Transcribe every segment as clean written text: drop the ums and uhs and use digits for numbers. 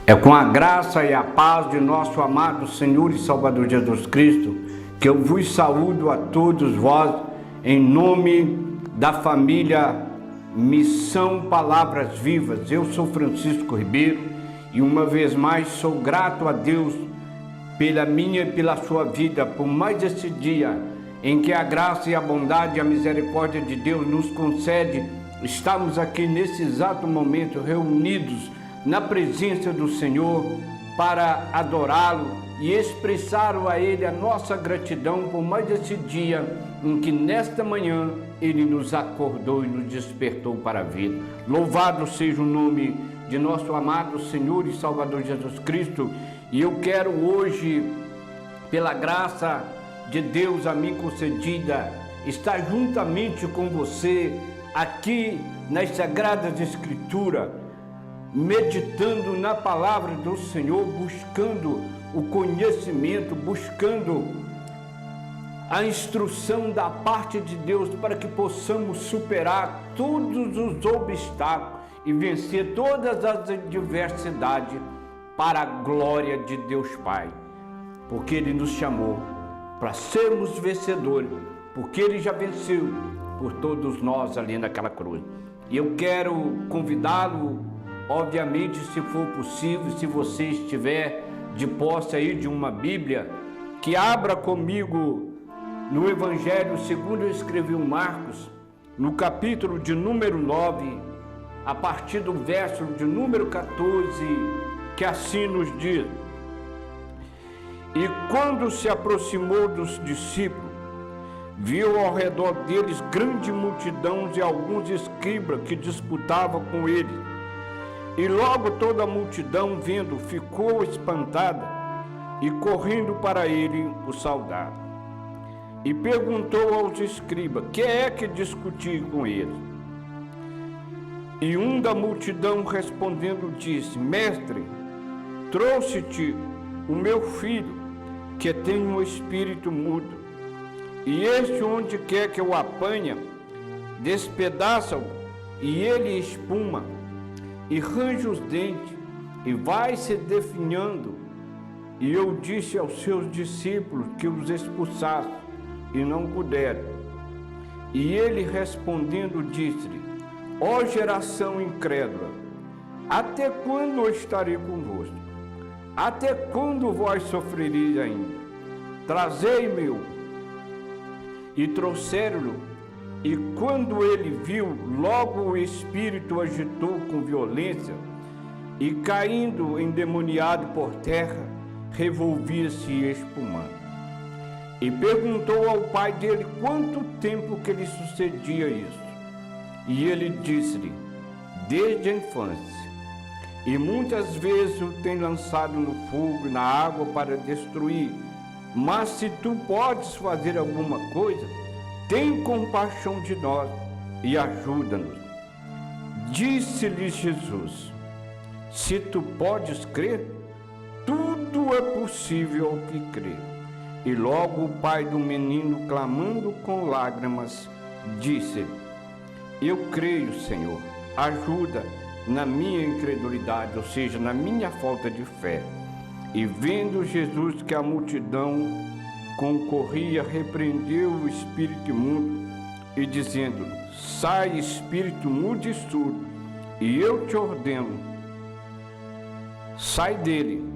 É com a graça e a paz de nosso amado Senhor e Salvador Jesus Cristo que eu vos saúdo a todos vós em nome da família Missão Palavras Vivas. Eu sou Francisco Ribeiro e uma vez mais sou grato a Deus pela minha e pela sua vida, por mais esse dia em que a graça e a bondade e a misericórdia de Deus nos concede. Estamos aqui nesse exato momento reunidos na presença do Senhor para adorá-lo e expressar a Ele a nossa gratidão por mais esse dia em que nesta manhã Ele nos acordou e nos despertou para a vida. Louvado seja o nome de nosso amado Senhor e Salvador Jesus Cristo. E eu quero hoje, pela graça de Deus a mim concedida, estar juntamente com você aqui nas Sagradas Escrituras, meditando na palavra do Senhor, buscando o conhecimento, buscando a instrução da parte de Deus para que possamos superar todos os obstáculos e vencer todas as adversidades para a glória de Deus Pai. Porque Ele nos chamou para sermos vencedores, porque Ele já venceu por todos nós ali naquela cruz. E eu quero convidá-lo, obviamente, se for possível, se você estiver de posse aí de uma Bíblia, que abra comigo no Evangelho segundo escreveu Marcos, no capítulo de número 9, a partir do verso de número 14, que assim nos diz: E quando se aproximou dos discípulos, viu ao redor deles grande multidão e alguns escribas que disputavam com ele. E logo toda a multidão, vendo, ficou espantada e correndo para ele o saudaram. E perguntou aos escribas: que é que discutia com ele? E um da multidão respondendo disse: Mestre, trouxe-te o meu filho, que tem um espírito mudo, e este onde quer que o apanha, despedaça-o, e ele espuma, e range os dentes, e vai se definhando. E eu disse aos seus discípulos que os expulsassem, e não puderam. E ele respondendo disse-lhe: Ó geração incrédula, até quando eu estarei convosco? Até quando vós sofrereis ainda? Trazei-me-o. E trouxeram-no. E quando ele viu, logo o espírito agitou com violência, e caindo endemoniado por terra, revolvia-se espumando. E perguntou ao pai dele quanto tempo que lhe sucedia isso. E ele disse-lhe: desde a infância. E muitas vezes o tem lançado no fogo e na água para destruir. Mas se tu podes fazer alguma coisa, tem compaixão de nós e ajuda-nos. Disse-lhe Jesus: se tu podes crer, tudo é possível ao que crê. E logo o pai do menino, clamando com lágrimas, disse-lhe: eu creio, Senhor, ajuda na minha incredulidade, ou seja, na minha falta de fé. E vendo Jesus que a multidão concorria, repreendeu o espírito imundo e dizendo: sai, espírito mudo e surdo, e eu te ordeno, sai dele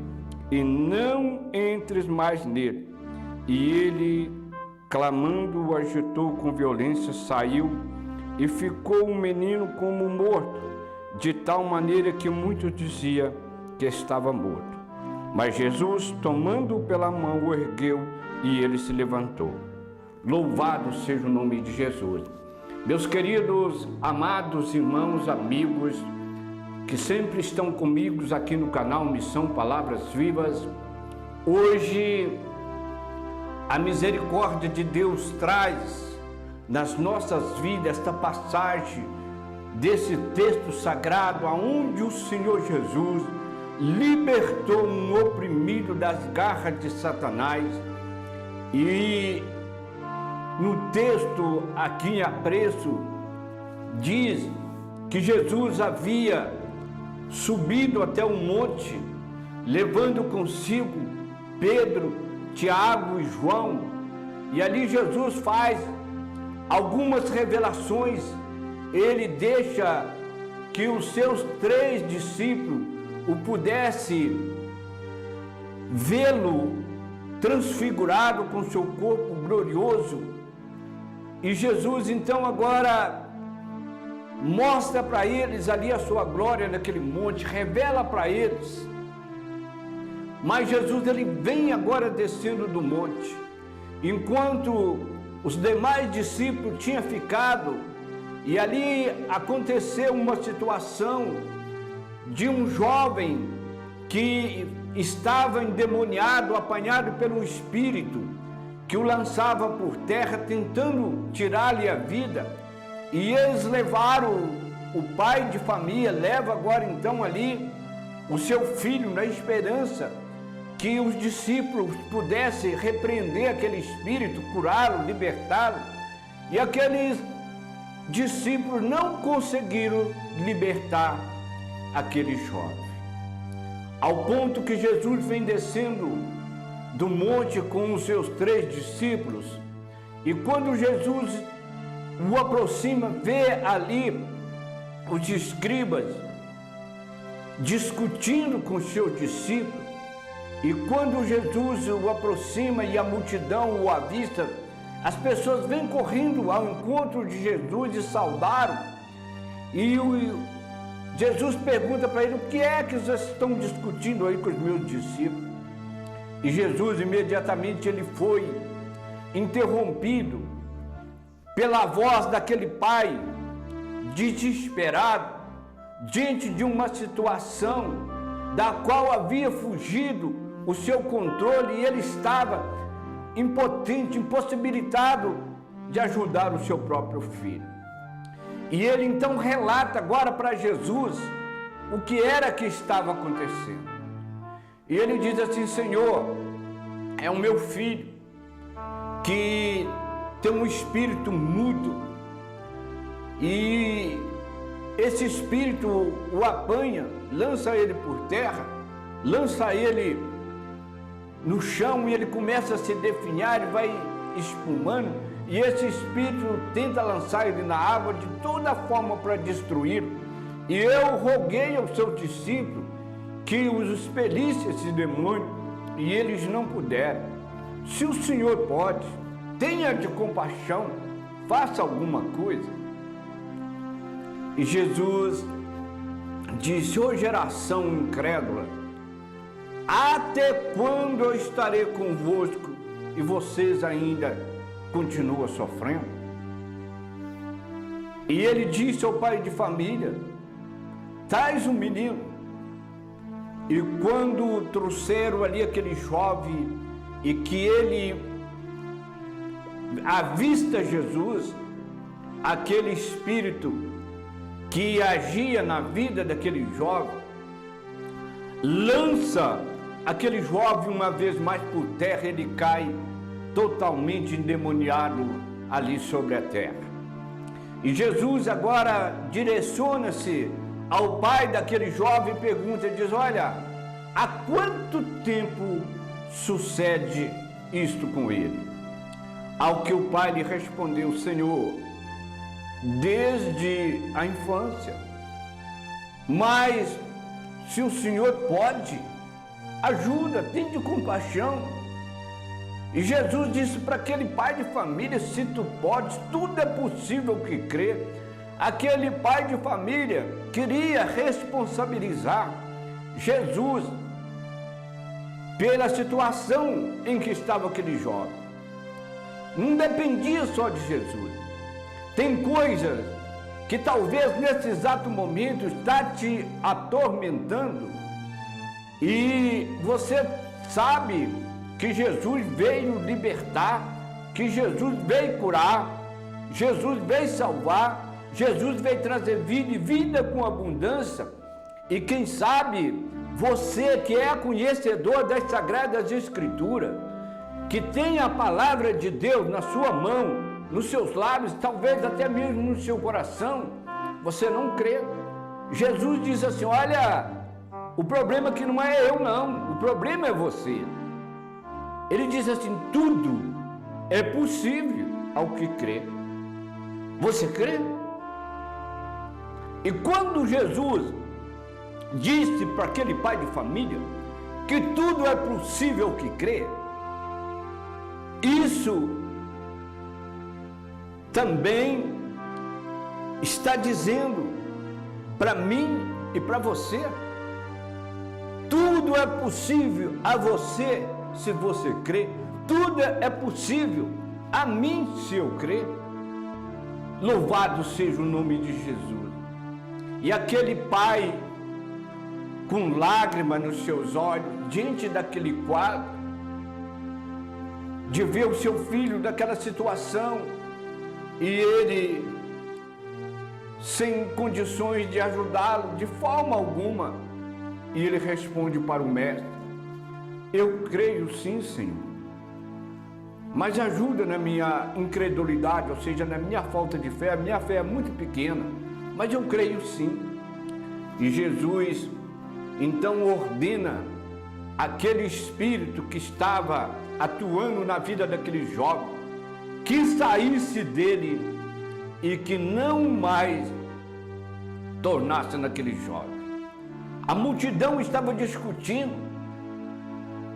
e não entres mais nele. E ele, clamando, o agitou com violência, saiu, e ficou o menino como morto, de tal maneira que muitos diziam que estava morto. Mas Jesus, tomando-o pela mão, o ergueu e ele se levantou. Louvado seja o nome de Jesus. Meus queridos, amados irmãos, amigos, que sempre estão comigo aqui no canal Missão Palavras Vivas, hoje a misericórdia de Deus traz nas nossas vidas esta passagem desse texto sagrado, aonde o Senhor Jesus libertou um oprimido das garras de Satanás. E no texto aqui em apreço diz que Jesus havia subido até um monte, levando consigo Pedro, Tiago e João, e ali Jesus faz algumas revelações. Ele deixa que os seus 3 discípulos o pudessem vê-lo transfigurado com seu corpo glorioso. E Jesus então agora mostra para eles ali a sua glória naquele monte, revela para eles. Mas Jesus ele vem agora descendo do monte, enquanto os demais discípulos tinham ficado. E ali aconteceu uma situação de um jovem que estava endemoniado, apanhado pelo espírito, que o lançava por terra, tentando tirar-lhe a vida. E eles levaram, o pai de família leva agora então ali o seu filho, na esperança que os discípulos pudessem repreender aquele espírito, curá-lo, libertá-lo. E aqueles discípulos não conseguiram libertar aquele jovem, ao ponto que Jesus vem descendo do monte com os seus 3 discípulos, e quando Jesus o aproxima, vê ali os escribas discutindo com os seus discípulos. E quando Jesus o aproxima e a multidão o avista, as pessoas vêm correndo ao encontro de Jesus e saudaram. E Jesus pergunta para ele: o que é que vocês estão discutindo aí com os meus discípulos? E Jesus imediatamente ele foi interrompido pela voz daquele pai desesperado diante de uma situação da qual havia fugido o seu controle, e ele estava impotente, impossibilitado de ajudar o seu próprio filho. E ele então relata agora para Jesus o que era que estava acontecendo. E ele diz assim: Senhor, é o meu filho que tem um espírito mudo, e esse espírito o apanha, lança ele por terra, lança ele no chão, e ele começa a se definhar e vai espumando, e esse espírito tenta lançar ele na água de toda forma para destruir. E eu roguei aos seus discípulos que os expelisse esse demônio, e eles não puderam. Se o Senhor pode, tenha de compaixão, faça alguma coisa. E Jesus disse: ô geração incrédula, até quando eu estarei convosco e vocês ainda continuam sofrendo? E ele disse ao pai de família: traz um menino. E quando trouxeram ali aquele jovem, e que ele avista Jesus, aquele espírito que agia na vida daquele jovem, lança aquele jovem uma vez mais por terra, ele cai totalmente endemoniado ali sobre a terra. E Jesus agora direciona-se ao pai daquele jovem e pergunta, diz: olha, há quanto tempo sucede isto com ele? Ao que o pai lhe respondeu: Senhor, desde a infância. Mas se o Senhor pode, ajuda, tem de compaixão. E Jesus disse para aquele pai de família: se tu podes, tudo é possível que crê. Aquele pai de família queria responsabilizar Jesus pela situação em que estava aquele jovem. não dependia só de Jesus. Tem coisas que talvez nesse exato momento está te atormentando e você sabe que Jesus veio libertar, que Jesus veio curar, Jesus veio salvar, Jesus veio trazer vida e vida com abundância. E quem sabe você que é conhecedor das Sagradas Escrituras, que tem a palavra de Deus na sua mão, nos seus lábios, talvez até mesmo no seu coração, você não crê. Jesus diz assim: olha, o problema aqui não é eu não, o problema é você. Ele diz assim: tudo é possível ao que crê. Você crê? E quando Jesus disse para aquele pai de família que tudo é possível ao que crê, isso também está dizendo para mim e para você: tudo é possível a você se você crê, tudo é possível a mim se eu crer. Louvado seja o nome de Jesus. E aquele pai, com lágrimas nos seus olhos, diante daquele quadro, de ver o seu filho daquela situação, e ele sem condições de ajudá-lo de forma alguma, e ele responde para o mestre: eu creio sim, Senhor, mas ajuda na minha incredulidade, ou seja, na minha falta de fé. A minha fé é muito pequena, mas eu creio sim. E Jesus então ordena aquele espírito que estava atuando na vida daquele jovem que saísse dele e que não mais tornasse naquele jovem. A multidão estava discutindo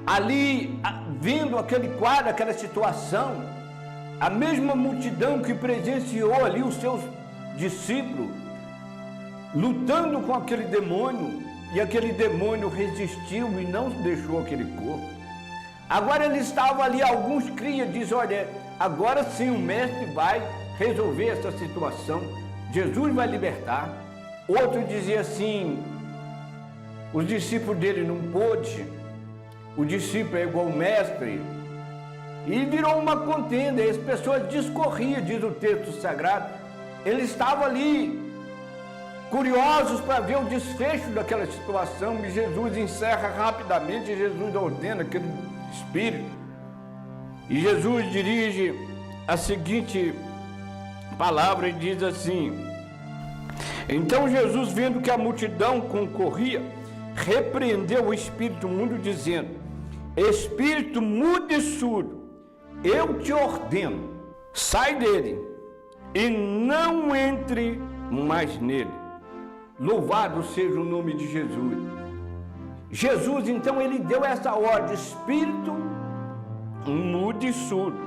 ali, vendo aquele quadro, aquela situação. A mesma multidão que presenciou ali os seus discípulos lutando com aquele demônio, e aquele demônio resistiu e não deixou aquele corpo. Agora ele estava ali, alguns criam, dizem: olha, agora sim o mestre vai resolver essa situação, Jesus vai libertar. Outro dizia assim: os discípulos dele não pôde, o discípulo é igual ao mestre. E virou uma contenda, e as pessoas discorriam, diz o texto sagrado. Eles estavam ali curiosos para ver o desfecho daquela situação, e Jesus encerra rapidamente, e Jesus ordena aquele espírito, e Jesus dirige a seguinte palavra e diz assim: então Jesus, vendo que a multidão concorria, repreendeu o espírito mudo, dizendo: espírito mudo e surdo, eu te ordeno, sai dele e não entre mais nele. Louvado seja o nome de Jesus. Jesus então ele deu essa ordem: espírito mudo e surdo,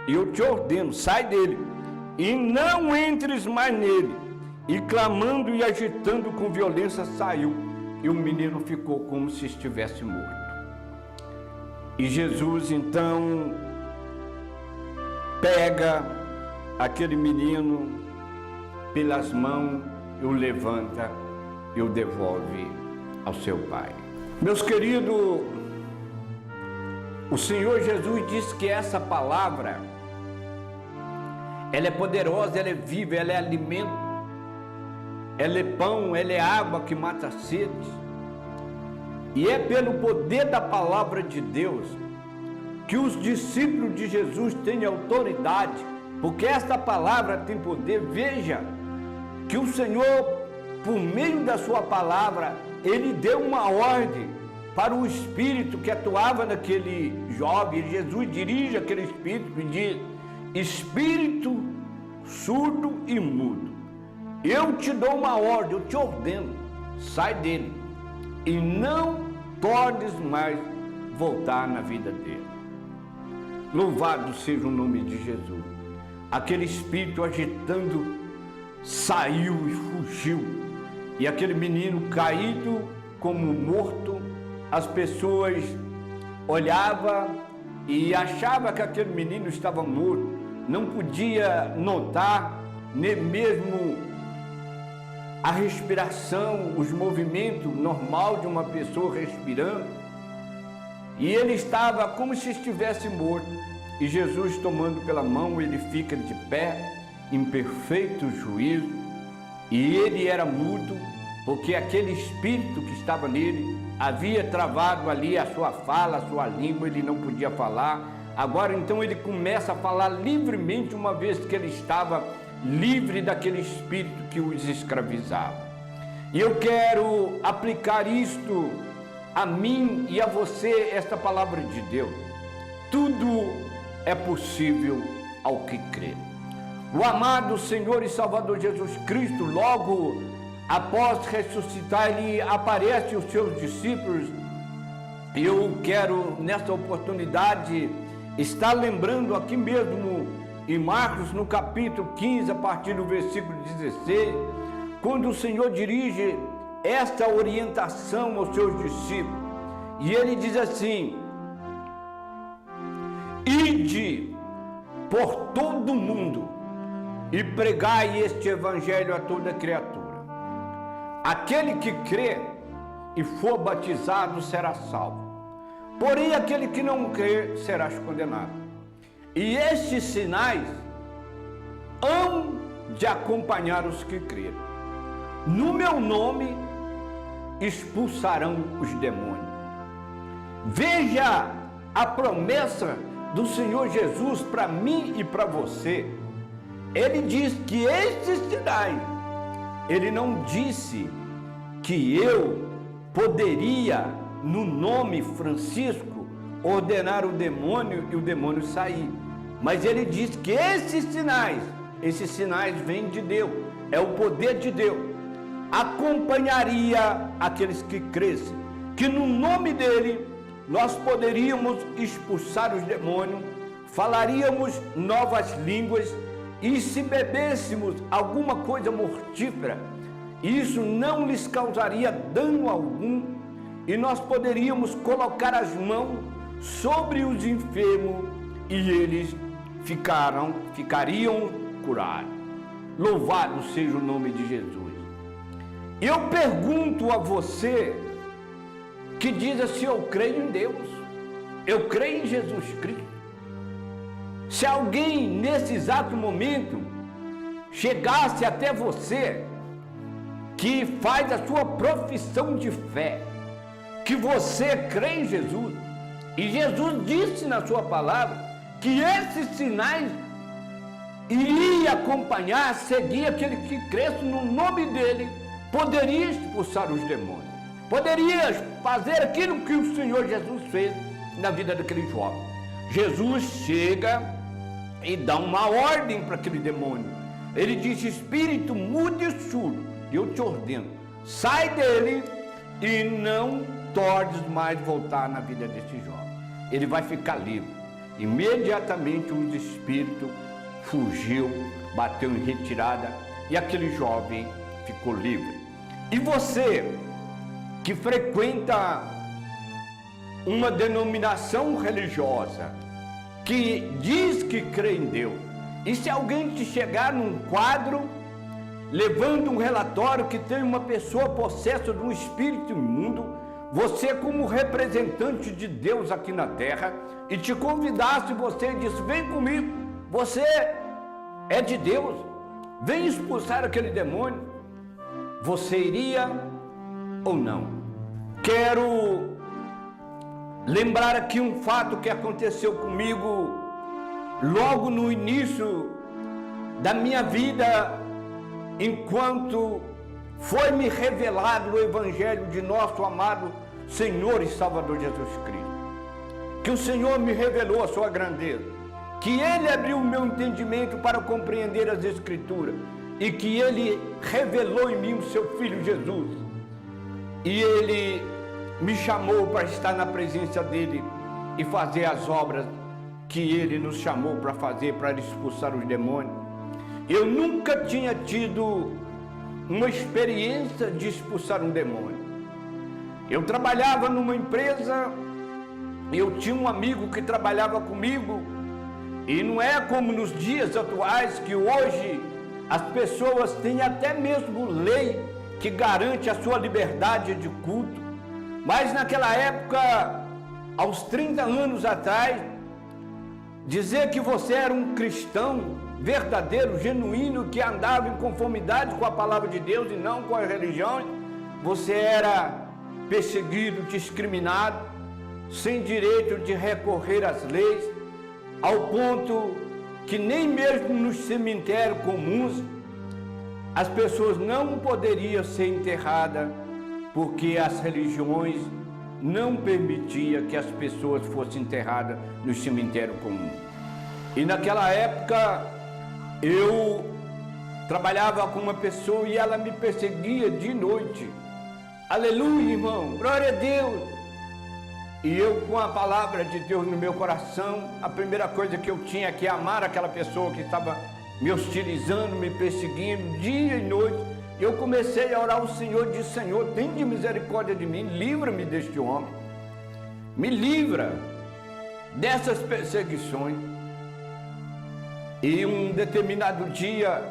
eu te ordeno, sai dele e não entres mais nele. E clamando e agitando com violência saiu, e o menino ficou como se estivesse morto. E Jesus então pega aquele menino pelas mãos, e o levanta e o devolve ao seu pai. Meus queridos, o Senhor Jesus diz que essa palavra, ela é poderosa, ela é viva, ela é alimento, ela é pão, ela é água que mata a sede. E é pelo poder da palavra de Deus que os discípulos de Jesus têm autoridade, porque esta palavra tem poder. Veja que o Senhor, por meio da sua palavra, ele deu uma ordem para o espírito que atuava naquele jovem. E Jesus dirige aquele espírito e diz: espírito surdo e mudo, eu te dou uma ordem, eu te ordeno, sai dele e não podes mais voltar na vida dele. Louvado seja o nome de Jesus. Aquele espírito agitando saiu e fugiu, e aquele menino caído como morto, as pessoas olhavam e achava que aquele menino estava morto, não podia notar nem mesmo a respiração, os movimentos normal de uma pessoa respirando, e ele estava como se estivesse morto. E Jesus, tomando pela mão, ele fica de pé, em perfeito juízo, e ele era mudo, porque aquele espírito que estava nele havia travado ali a sua fala, a sua língua, ele não podia falar. Agora então ele começa a falar livremente, uma vez que ele estava livre daquele espírito que os escravizava. E eu quero aplicar isto a mim e a você, esta palavra de Deus. Tudo é possível ao que crê. O amado Senhor e Salvador Jesus Cristo, logo após ressuscitar, ele aparece aos seus discípulos. E eu quero, nesta oportunidade, estar lembrando aqui mesmo em Marcos, no capítulo 15, a partir do versículo 16, quando o Senhor dirige esta orientação aos seus discípulos. E ele diz assim: ide por todo o mundo e pregai este evangelho a toda criatura. Aquele que crê e for batizado será salvo, porém aquele que não crê será condenado. E estes sinais hão de acompanhar os que crerem. No meu nome expulsarão os demônios. Veja a promessa do Senhor Jesus para mim e para você. Ele diz que estes sinais, ele não disse que eu poderia, no nome Francisco, ordenar o demônio e o demônio sair. Mas ele diz que esses sinais vêm de Deus, é o poder de Deus. Acompanharia aqueles que crescem, que no nome dele nós poderíamos expulsar os demônios, falaríamos novas línguas, e se bebêssemos alguma coisa mortífera, isso não lhes causaria dano algum, e nós poderíamos colocar as mãos sobre os enfermos e eles ficariam curados. Louvado seja o nome de Jesus. Eu pergunto a você que diz assim: eu creio em Deus, eu creio em Jesus Cristo. Se alguém nesse exato momento chegasse até você, que faz a sua profissão de fé, que você crê em Jesus, e Jesus disse na sua palavra que esses sinais iriam acompanhar, seguir aquele que cresce no nome dele, poderia expulsar os demônios, poderia fazer aquilo que o Senhor Jesus fez na vida daquele jovem. Jesus chega e dá uma ordem para aquele demônio. Ele diz: espírito mudo e surdo, eu te ordeno, sai dele e não tornes mais voltar na vida desse jovem. Ele vai ficar livre. Imediatamente o espírito fugiu, bateu em retirada e aquele jovem ficou livre. E você que frequenta uma denominação religiosa, que diz que crê em Deus, e se alguém te chegar num quadro levando um relatório que tem uma pessoa possessa de um espírito imundo, você como representante de Deus aqui na terra, e te convidasse, você disse: vem comigo, você é de Deus, vem expulsar aquele demônio, você iria ou não? Quero lembrar aqui um fato que aconteceu comigo logo no início da minha vida, enquanto foi me revelado o evangelho de nosso amado Senhor e Salvador Jesus Cristo, que o Senhor me revelou a sua grandeza, que Ele abriu o meu entendimento para compreender as Escrituras, e que Ele revelou em mim o seu Filho Jesus, e Ele me chamou para estar na presença dEle e fazer as obras que Ele nos chamou para fazer, para expulsar os demônios. Eu nunca tinha tido uma experiência de expulsar um demônio. Eu trabalhava numa empresa Eu tinha um amigo que trabalhava comigo, e não é como nos dias atuais, que hoje as pessoas têm até mesmo lei que garante a sua liberdade de culto. Mas naquela época, aos 30 anos atrás, dizer que você era um cristão verdadeiro, genuíno, que andava em conformidade com a palavra de Deus e não com as religiões, você era perseguido, discriminado, sem direito de recorrer às leis, ao ponto que nem mesmo nos cemitérios comuns as pessoas não poderiam ser enterradas, porque as religiões não permitiam que as pessoas fossem enterradas no cemitério comum. E naquela época eu trabalhava com uma pessoa e ela me perseguia de noite. Aleluia, irmão, glória a Deus. E eu, com a palavra de Deus no meu coração, a primeira coisa que eu tinha que amar aquela pessoa que estava me hostilizando, me perseguindo dia e noite. Eu comecei a orar ao Senhor, disse: Senhor, tem de misericórdia de mim, livra-me deste homem, me livra dessas perseguições. E um determinado dia,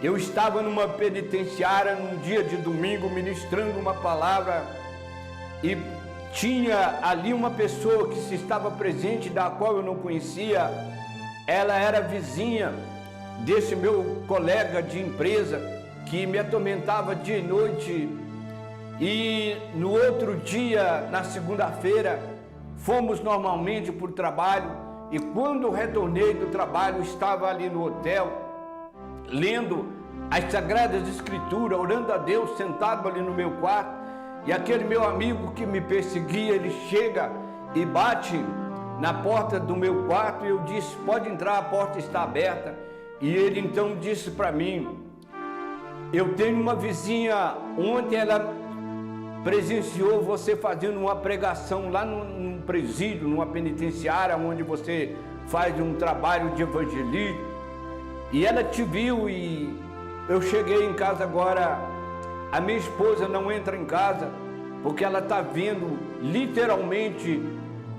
eu estava numa penitenciária, num dia de domingo, ministrando uma palavra, e tinha ali uma pessoa que se estava presente, da qual eu não conhecia. Ela era vizinha desse meu colega de empresa, que me atormentava dia e noite. E no outro dia, na segunda-feira, fomos normalmente para o trabalho, e quando retornei do trabalho, estava ali no hotel, lendo as Sagradas Escrituras, orando a Deus, sentado ali no meu quarto, e aquele meu amigo que me perseguia, ele chega e bate na porta do meu quarto, e eu disse: pode entrar, a porta está aberta. E ele então disse para mim: eu tenho uma vizinha, ontem ela presenciou você fazendo uma pregação lá num presídio, numa penitenciária, onde você faz um trabalho de evangelismo, e ela te viu. E eu cheguei em casa agora, a minha esposa não entra em casa, porque ela está vendo, literalmente,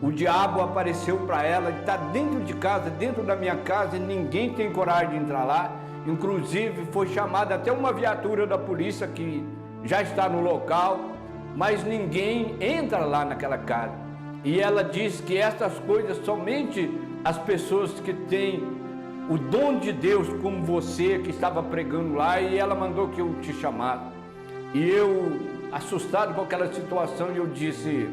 o diabo apareceu para ela, está dentro de casa, dentro da minha casa, e ninguém tem coragem de entrar lá. Inclusive foi chamada até uma viatura da polícia que já está no local, mas ninguém entra lá naquela casa. E ela diz que essas coisas somente as pessoas que têm o dom de Deus, como você que estava pregando lá, e ela mandou que eu te chamasse. E eu, assustado com aquela situação, eu disse: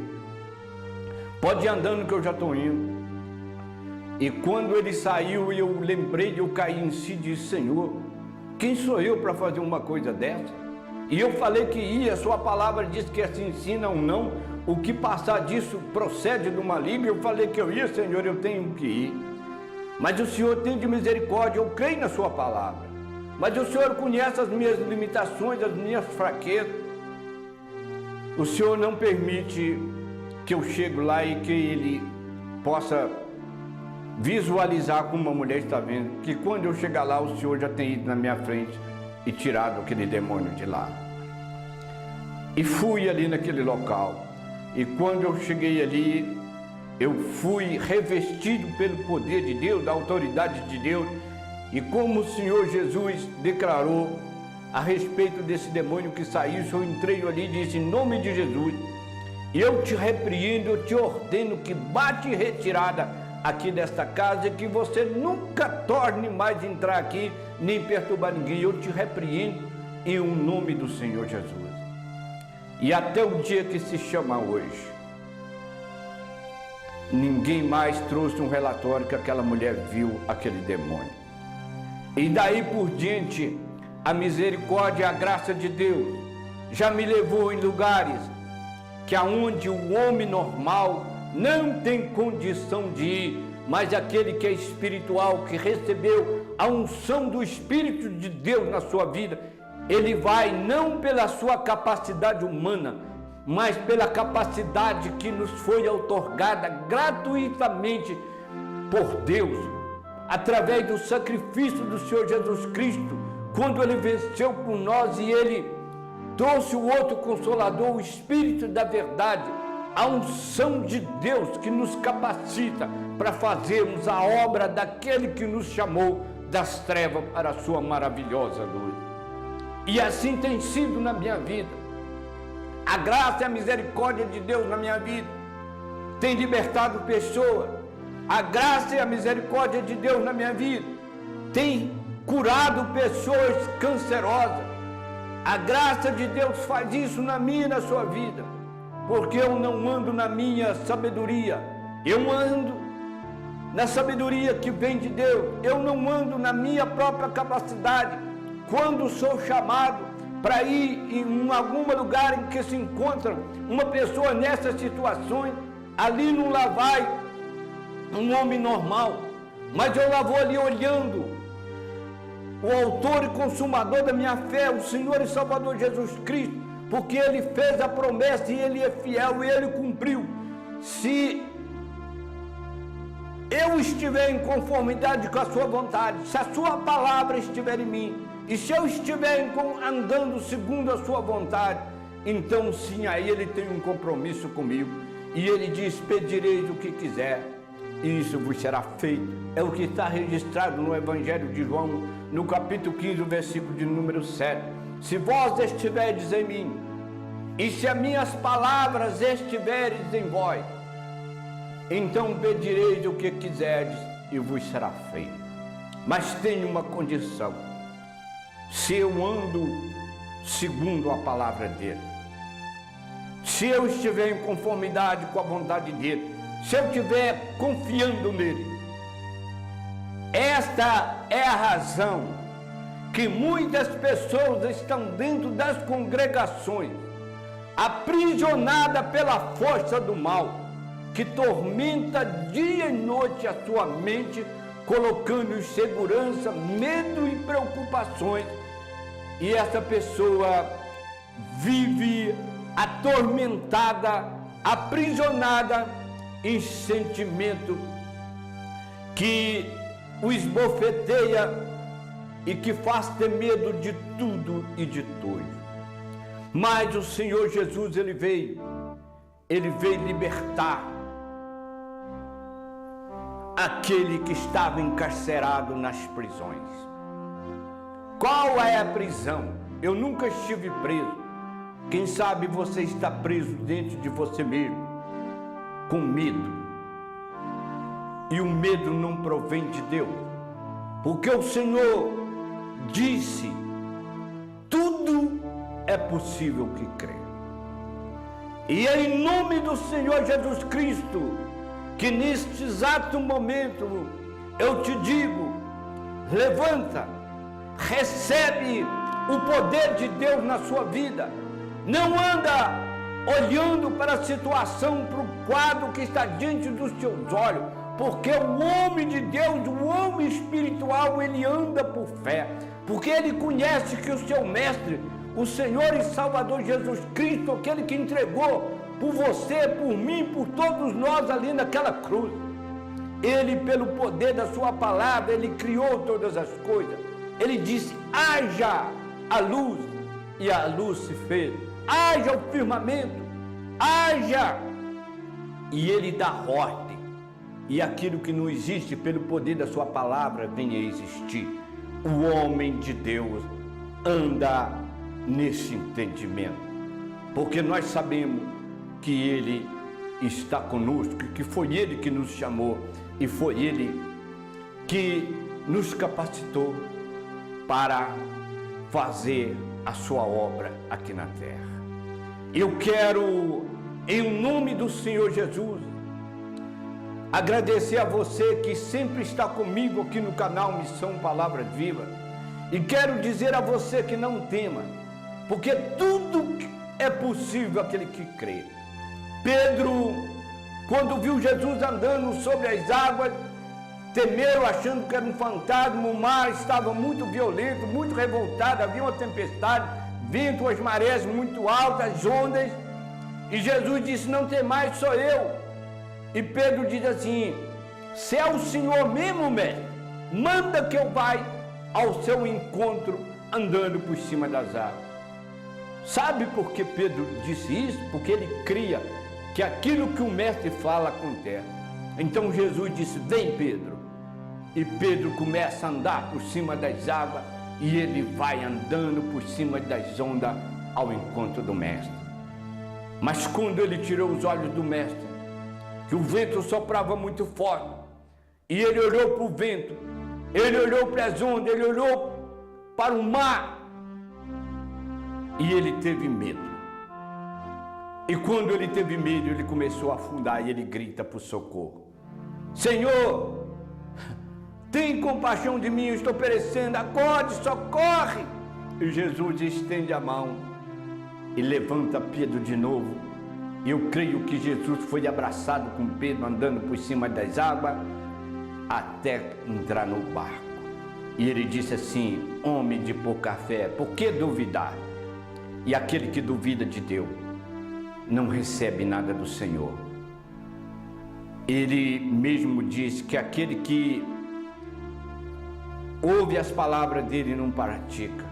pode ir andando que eu já estou indo. E quando ele saiu, eu lembrei de eu cair em si e disse: Senhor, quem sou eu para fazer uma coisa dessa? E eu falei que ia, a sua palavra diz que se ensina ou não, o que passar disso procede do maligno. Eu falei que eu ia, Senhor, eu tenho que ir. Mas o Senhor tem de misericórdia, eu creio na sua palavra. Mas o Senhor conhece as minhas limitações, as minhas fraquezas. O Senhor não permite que eu chegue lá e que ele possa visualizar como uma mulher está vendo, que quando eu chegar lá, o Senhor já tem ido na minha frente e tirado aquele demônio de lá. E fui ali naquele local, e quando eu cheguei ali, eu fui revestido pelo poder de Deus, da autoridade de Deus, e como o Senhor Jesus declarou a respeito desse demônio que saiu, eu entrei ali e disse: em nome de Jesus, eu te repreendo, eu te ordeno que bate retirada aqui desta casa, e que você nunca torne mais entrar aqui, nem perturbar ninguém. Eu te repreendo em nome do Senhor Jesus. E até o dia que se chama hoje, ninguém mais trouxe um relatório que aquela mulher viu aquele demônio. E daí por diante, a misericórdia e a graça de Deus já me levou em lugares que aonde o homem normal não tem condição de ir, mas aquele que é espiritual, que recebeu a unção do Espírito de Deus na sua vida, ele vai não pela sua capacidade humana, mas pela capacidade que nos foi outorgada gratuitamente por Deus, através do sacrifício do Senhor Jesus Cristo, quando ele venceu por nós e ele trouxe o outro Consolador, o Espírito da verdade, a unção de Deus que nos capacita para fazermos a obra daquele que nos chamou das trevas para a sua maravilhosa luz. E assim tem sido na minha vida. A graça e a misericórdia de Deus na minha vida tem libertado pessoas. A graça e a misericórdia de Deus na minha vida tem curado pessoas cancerosas. A graça de Deus faz isso na minha e na sua vida, porque eu não ando na minha sabedoria, eu ando na sabedoria que vem de Deus. Eu não ando na minha própria capacidade. Quando sou chamado para ir em algum lugar em que se encontra uma pessoa nessas situações, ali não lá vai um homem normal, mas eu lá vou ali olhando o autor e consumador da minha fé, o Senhor e Salvador Jesus Cristo, porque Ele fez a promessa e Ele é fiel e Ele cumpriu. Se eu estiver em conformidade com a sua vontade, se a sua palavra estiver em mim, e se eu estiver andando segundo a sua vontade, então sim, aí Ele tem um compromisso comigo, e Ele diz: pedireis o que quiser, e isso vos será feito. É o que está registrado no Evangelho de João, no capítulo 15, versículo de número 7. Se vós estiverdes em mim, e se as minhas palavras estiverem em vós, então pedireis o que quiserdes e vos será feito. Mas tem uma condição: se eu ando segundo a palavra dele, se eu estiver em conformidade com a vontade dele, se eu estiver confiando nele. Esta é a razão que muitas pessoas estão dentro das congregações, aprisionadas pela força do mal, que tormenta dia e noite a sua mente, colocando insegurança, medo e preocupações. E essa pessoa vive atormentada, aprisionada em sentimento que o esbofeteia e que faz ter medo de tudo e de todos. Mas o Senhor Jesus, Ele veio libertar aquele que estava encarcerado nas prisões. Qual é a prisão? Eu nunca estive preso. Quem sabe você está preso dentro de você mesmo, com medo. E o medo não provém de Deus, porque o Senhor disse: tudo é possível que crê. E é em nome do Senhor Jesus Cristo que neste exato momento eu te digo: levanta, recebe o poder de Deus na sua vida. Não anda olhando para a situação, para o quadro que está diante dos teus olhos, porque o homem de Deus, o homem espiritual, ele anda por fé, porque ele conhece que o seu mestre, o Senhor e Salvador Jesus Cristo, aquele que entregou por você, por mim, por todos nós ali naquela cruz, ele, pelo poder da sua palavra, ele criou todas as coisas. Ele disse: haja a luz, e a luz se fez. Haja o firmamento, haja, e ele dá ordem, e aquilo que não existe, pelo poder da sua palavra, vem a existir. O homem de Deus anda nesse entendimento, porque nós sabemos que ele está conosco, que foi ele que nos chamou e foi ele que nos capacitou para fazer a sua obra aqui na terra. Eu quero, em nome do Senhor Jesus, agradecer a você que sempre está comigo aqui no canal Missão Palavra Viva, e quero dizer a você que não tema, porque tudo é possível aquele que crê. Pedro, quando viu Jesus andando sobre as águas, temeu achando que era um fantasma. O mar estava muito violento, muito revoltado, havia uma tempestade, vento, as marés muito altas, as ondas, e Jesus disse: não temais, sou eu. E Pedro diz assim: se é o Senhor mesmo, mestre, manda que eu vá ao seu encontro andando por cima das águas. Sabe por que Pedro disse isso? Porque ele cria que aquilo que o mestre fala acontece. Então Jesus disse: vem, Pedro. E Pedro começa a andar por cima das águas, e ele vai andando por cima das ondas ao encontro do mestre. Mas quando ele tirou os olhos do mestre, que o vento soprava muito forte, e ele olhou para o vento, ele olhou para as ondas, ele olhou para o mar, e ele teve medo. E quando ele teve medo, ele começou a afundar, e ele grita por socorro: Senhor, tem compaixão de mim, eu estou perecendo, acorde, socorre. E Jesus estende a mão e levanta Pedro de novo. Eu creio que Jesus foi abraçado com Pedro, andando por cima das águas, até entrar no barco. E ele disse assim: homem de pouca fé, por que duvidar? E aquele que duvida de Deus não recebe nada do Senhor. Ele mesmo diz que aquele que ouve as palavras dele e não pratica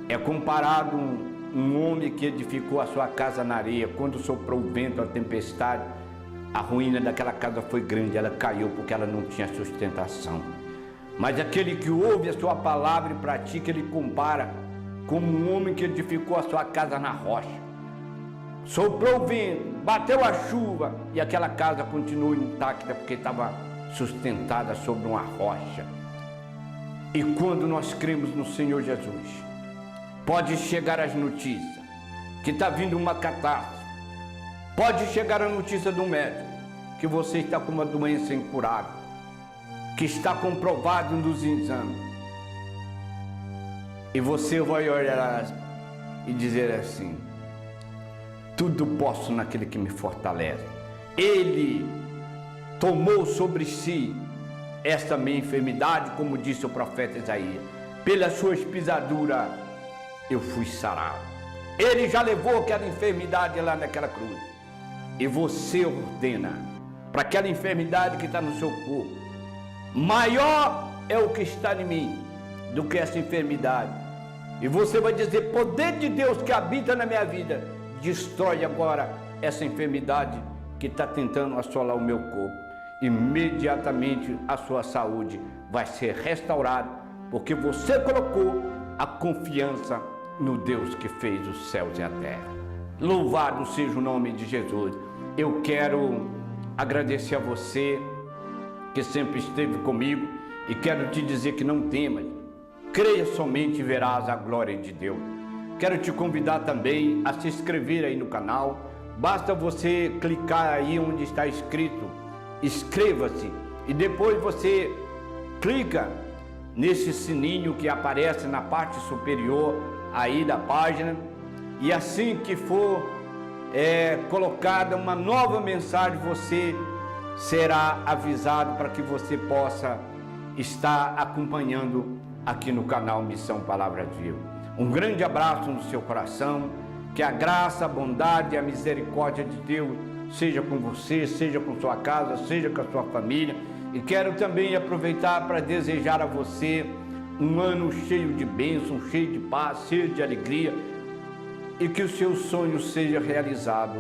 é comparado um homem que edificou a sua casa na areia. Quando soprou o vento, a tempestade, a ruína daquela casa foi grande, ela caiu porque ela não tinha sustentação. Mas aquele que ouve a sua palavra e pratica, ele compara como um homem que edificou a sua casa na rocha. Soprou o vento, bateu a chuva, e aquela casa continuou intacta porque estava sustentada sobre uma rocha. E quando nós cremos no Senhor Jesus, pode chegar as notícias que está vindo uma catástrofe, pode chegar a notícia do médico que você está com uma doença incurável, que está comprovado nos exames, e você vai olhar e dizer assim: tudo posso naquele que me fortalece. Ele tomou sobre si esta minha enfermidade, como disse o profeta Isaías: pelas suas pisaduras eu fui sarado. Ele já levou aquela enfermidade lá naquela cruz. E você ordena para aquela enfermidade que está no seu corpo: maior é o que está em mim do que essa enfermidade. E você vai dizer: poder de Deus que habita na minha vida, destrói agora essa enfermidade que está tentando assolar o meu corpo. Imediatamente a sua saúde vai ser restaurada, porque você colocou a confiança no Deus que fez os céus e a terra. Louvado seja o nome de Jesus. Eu quero agradecer a você que sempre esteve comigo, e quero te dizer que não temas, creia somente e verás a glória de Deus. Quero te convidar também a se inscrever aí no canal. Basta você clicar aí onde está escrito inscreva-se, e depois você clica nesse sininho que aparece na parte superior aí da página, e assim que for colocada uma nova mensagem, você será avisado para que você possa estar acompanhando aqui no canal Missão Palavra Viva. Um grande abraço no seu coração, que a graça, a bondade e a misericórdia de Deus seja com você, seja com sua casa, seja com a sua família. E quero também aproveitar para desejar a você um ano cheio de bênção, cheio de paz, cheio de alegria, e que o seu sonho seja realizado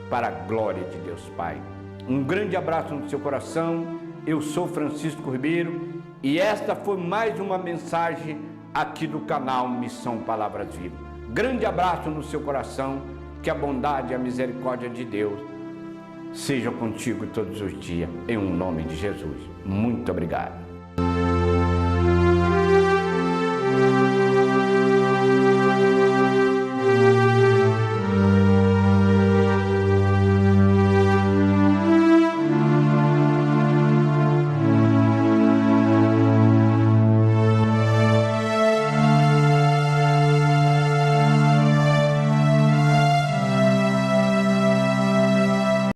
para a glória de Deus Pai. Um grande abraço no seu coração. Eu sou Francisco Ribeiro, e esta foi mais uma mensagem aqui do canal Missão Palavras Vivas. Grande abraço no seu coração, que a bondade e a misericórdia de Deus seja contigo todos os dias, em nome de Jesus. Muito obrigado.